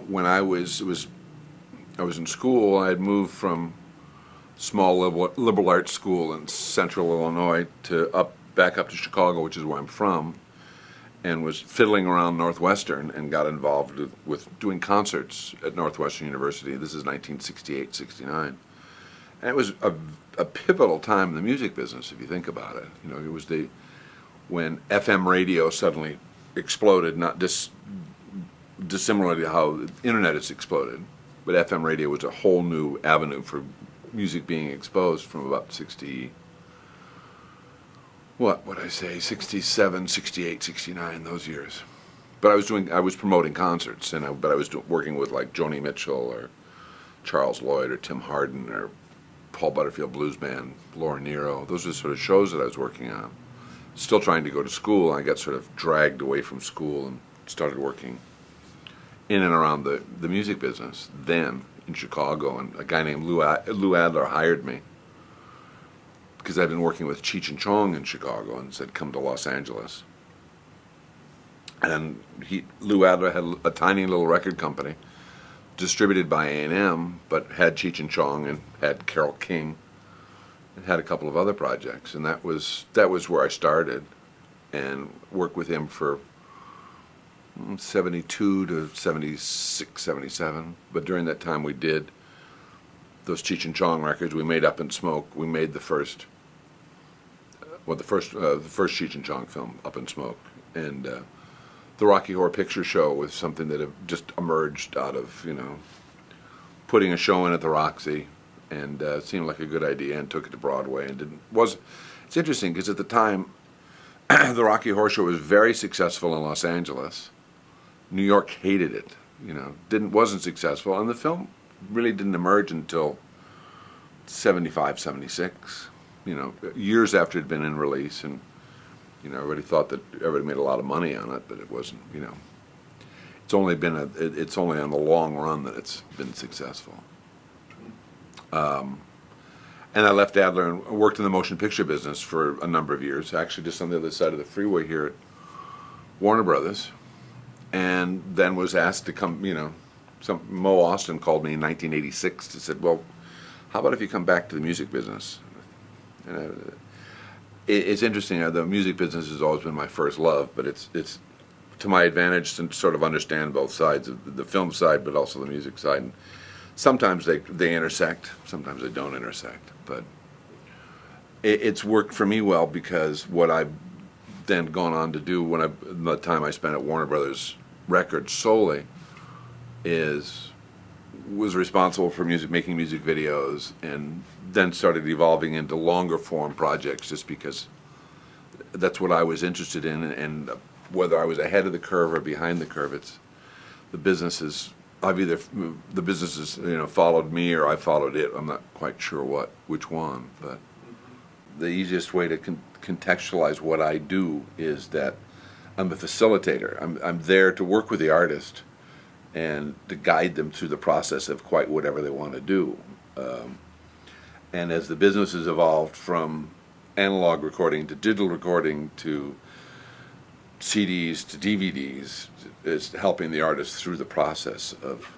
When I was in school, I had moved from small liberal arts school in central Illinois to back up to Chicago, which is where I'm from, and was fiddling around Northwestern and got involved with doing concerts at Northwestern University. This is 1968, 69. And it was a pivotal time in the music business, if you think about it. You know, it was when FM radio suddenly exploded, not dissimilar to how the internet has exploded, but FM radio was a whole new avenue for music being exposed from about 67, 68, 69, those years. But I was promoting concerts, but I was working with like Joni Mitchell or Charles Lloyd or Tim Hardin or Paul Butterfield Blues Band, Laura Nyro. Those are the sort of shows that I was working on. Still trying to go to school, I got sort of dragged away from school and started working in and around the music business then in Chicago. And a guy named Lou Adler hired me because I'd been working with Cheech and Chong in Chicago and said, come to Los Angeles. And Lou Adler had a tiny little record company distributed by A&M, but had Cheech and Chong and had Carole King and had a couple of other projects. And that was where I started and worked with him for 72 to 76, 77. But during that time we did those Cheech and Chong records. We made Up in Smoke. We made the first Cheech and Chong film, Up in Smoke. And the Rocky Horror Picture Show was something that had just emerged out of, putting a show in at the Roxy, and it seemed like a good idea, and took it to Broadway. And it's interesting because at the time, the Rocky Horror Show was very successful in Los Angeles. New York hated it, wasn't successful, and the film really didn't emerge until 75, 76, years after it had been in release, and everybody thought that everybody made a lot of money on it, but it wasn't. It's only on the long run that it's been successful. And I left Adler and worked in the motion picture business for a number of years, actually just on the other side of the freeway here at Warner Brothers, and then was asked to come. Mo Austin called me in 1986 and said, well, how about if you come back to the music business? And it's interesting. The music business has always been my first love, but it's to my advantage to sort of understand both sides of the film side, but also the music side. And sometimes they intersect, sometimes they don't intersect. But it's worked for me well because what I've then gone on to do the time I spent at Warner Brothers Records solely was responsible for making music videos, and then started evolving into longer form projects just because that's what I was interested in, and whether I was ahead of the curve or behind the curve, the businesses followed me or I followed it. I'm not quite sure which one, but the easiest way to contextualize what I do is that I'm a facilitator. I'm there to work with the artist and to guide them through the process of quite whatever they want to do. And as the business has evolved from analog recording to digital recording to CDs to DVDs, it's helping the artist through the process of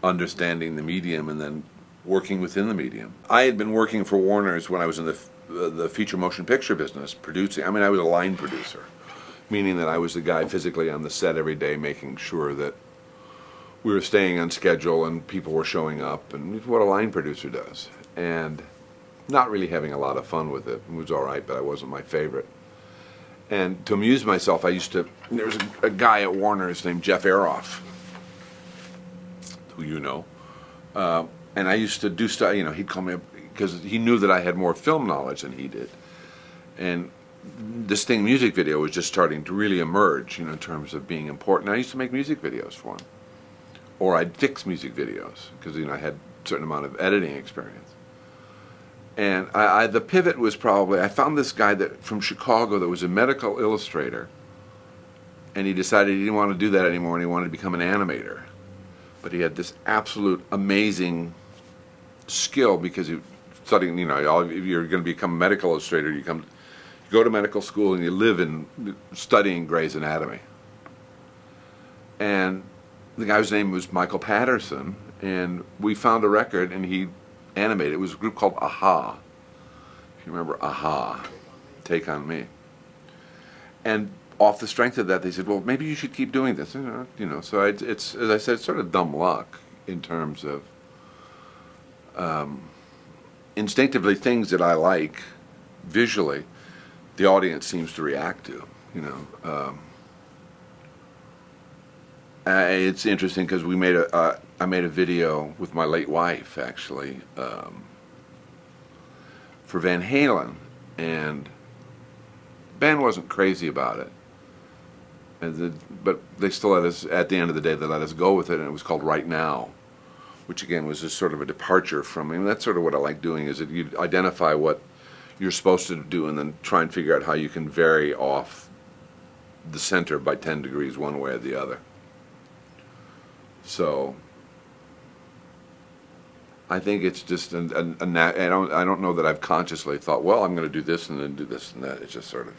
understanding the medium and then working within the medium. I had been working for Warner's when I was in the feature motion picture business, producing. I mean, I was a line producer, meaning that I was the guy physically on the set every day making sure that we were staying on schedule and people were showing up, and what a line producer does. And not really having a lot of fun with it. It was all right, but I wasn't my favorite. And to amuse myself, there was a guy at Warner's named Jeff Aroff, who you know, and I used to do stuff, he'd call me up because he knew that I had more film knowledge than he did. And this thing, music video, was just starting to really emerge, in terms of being important. I used to make music videos for him. Or I'd fix music videos, because I had a certain amount of editing experience. And the pivot was probably, I found this guy from Chicago that was a medical illustrator, and he decided he didn't want to do that anymore and he wanted to become an animator. But he had this absolute amazing skill because he studying, if you're going to become a medical illustrator, you go to medical school and you live in studying Gray's Anatomy. And the guy's name was Michael Patterson, and we found a record, and he animated. It was a group called Aha. If you remember Aha, Take on Me. And off the strength of that, they said, well, maybe you should keep doing this. So it's, as I said, it's sort of dumb luck in terms of instinctively things that I like visually, the audience seems to react to, it's interesting because I made a video with my late wife, actually, for Van Halen, and the band wasn't crazy about it, but they still let us, at the end of the day, they let us go with it, and it was called Right Now, which again was just sort of a departure from, that's sort of what I like doing, is that you identify what you're supposed to do and then try and figure out how you can vary off the center by 10 degrees one way or the other. So I think it's just I don't know that I've consciously thought, well, I'm going to do this and then do this and that. It's just sort of